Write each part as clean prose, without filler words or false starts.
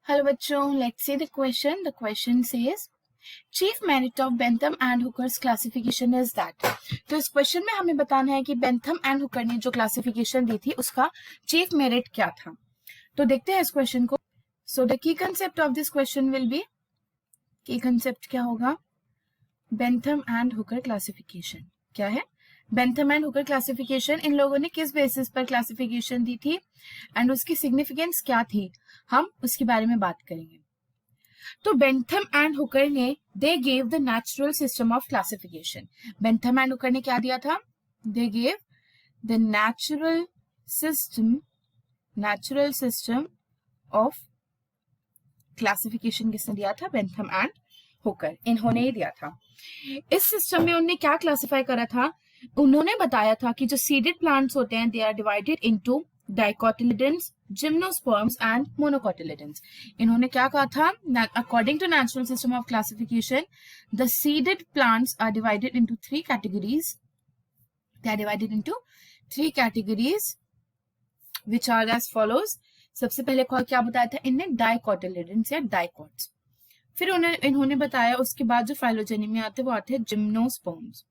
Hello बच्चों, let's see the question. The question says chief merit of Bentham and Hooker's classification is that. तो इस question में हमें बताना है कि बेंथम एंड हुकर ने जो क्लासिफिकेशन दी थी उसका चीफ मेरिट क्या था. तो देखते हैं इस क्वेश्चन को. So the key concept of this question will be, की कंसेप्ट क्या होगा, बेंथम एंड हुकर क्लासिफिकेशन क्या है. बेंथम एंड हुकर क्लासिफिकेशन, इन लोगों ने किस बेसिस पर क्लासिफिकेशन दी थी एंड उसकी सिग्निफिकेंस क्या थी, हम उसके बारे में बात करेंगे. तो बेंथम एंड हुकर ने they gave the natural system of classification. Bentham and Hooker ने क्या दिया था, they gave the natural system of classification. किसने दिया था, बेंथम एंड हुकर, इन्होंने ही दिया था. इस सिस्टम में उन्होंने क्या क्लासिफाई करा था, उन्होंने बताया था कि जो सीडेड प्लांट्स होते हैं they are divided into dicotyledons, gymnosperms and monocotyledons. इन्होंने क्या कहा था, according to natural system of classification the seeded plants are divided into three categories. They are divided into three categories which are as follows. सबसे पहले क्या बताया था इनने, डाइकोटिलिडन्स या डाइकोट्स. फिर इन्होंने बताया उसके बाद जो फाइलोजेनी में आते हैं वो आते हैं जिम्नोस्पर्म्स.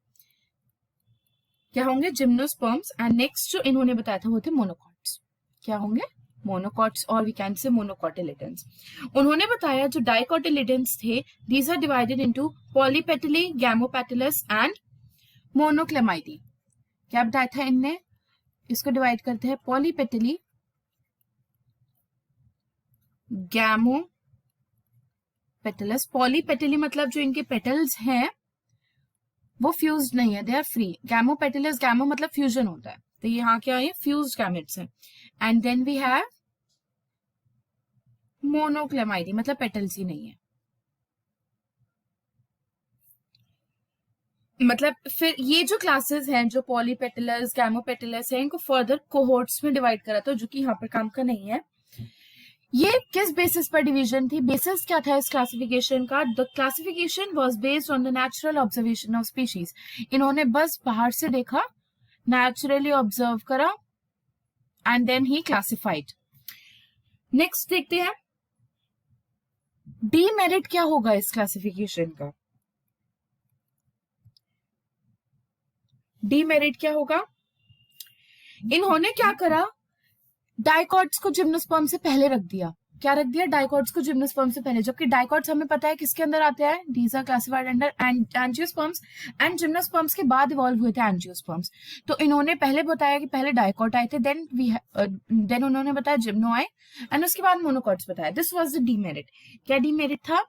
क्या होंगे, जिम्नोस्पर्म्स. एंड नेक्स्ट जो इन्होंने बताया था वो थे मोनोकॉट्स. क्या होंगे, मोनोकॉट्स, और वी कैन से मोनोकोटिलिडन्स. उन्होंने बताया जो डाइकोटिलिडन्स थे these are divided into polypetalae, gamopetalous and monochlamydeae. क्या बताया था इनने, इसको डिवाइड करते हैं पॉलीपेटली, गैमोपेटलस. पॉलीपेटली मतलब जो इनके पेटल्स हैं वो फ्यूज्ड नहीं है, दे आर फ्री. गैमोपेटलस, गैमो मतलब फ्यूजन होता है, तो यहाँ क्या है, फ्यूज्ड गैमेट्स है. एंड देन वी हैव मोनोक्लेमाइडी मतलब पेटल्स ही नहीं है. मतलब फिर ये जो क्लासेस हैं जो पॉलीपेटलस, गैमोपेटलस है, इनको फर्दर कोहोर्ट्स में डिवाइड करा था जो कि यहाँ पर काम का नहीं है. ये किस बेसिस पर डिवीजन थी, बेसिस क्या था इस क्लासिफिकेशन का, the classification was based on the natural observation of species. इन्होंने बस बाहर से देखा, नेचुरली ऑब्जर्व करा and then he classified. Next देखते हैं डीमेरिट क्या होगा इस क्लासिफिकेशन का. डीमेरिट क्या होगा, इन्होंने क्या करा, डाइकॉट्स को जिम्नोस्पर्म से पहले रख दिया. क्या रख दिया, डाइकॉट्स को जिम्नोस्पर्म से पहले, जबकि डाइकॉट्स हमें पता है किसके अंदर आते हैं, these are classified under angiosperms and gymnosperms के बाद इवॉल्व हुए थे एंजियोस्पर्म्स. तो इन्होंने पहले बताया कि पहले डाइकॉट आए थे, देन उन्होंने बताया जिम्नो आए एंड उसके बाद मोनोकॉट्स बताया. This was the demerit. क्या डीमेरिट था,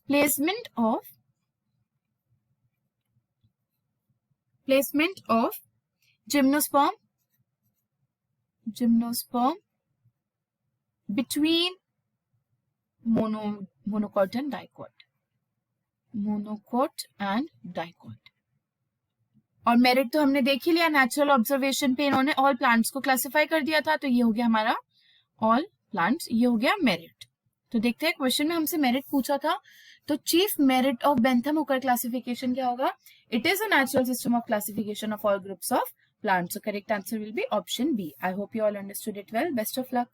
placement of gymnosperm between monocot and dicot. और मेरिट तो हमने देख ही लिया, नेचुरल ऑब्जर्वेशन पे इन्होंने ऑल प्लांट्स को क्लासिफाई कर दिया था, तो ये हो गया हमारा ऑल प्लांट्स, ये हो गया मेरिट. तो देखते हैं क्वेश्चन में हमसे मेरिट पूछा था, तो chief merit of Bentham Hooker classification क्या होगा, it is a natural system of classification of all groups of plants. So correct answer will be option B. I hope you all understood it well. Best of luck.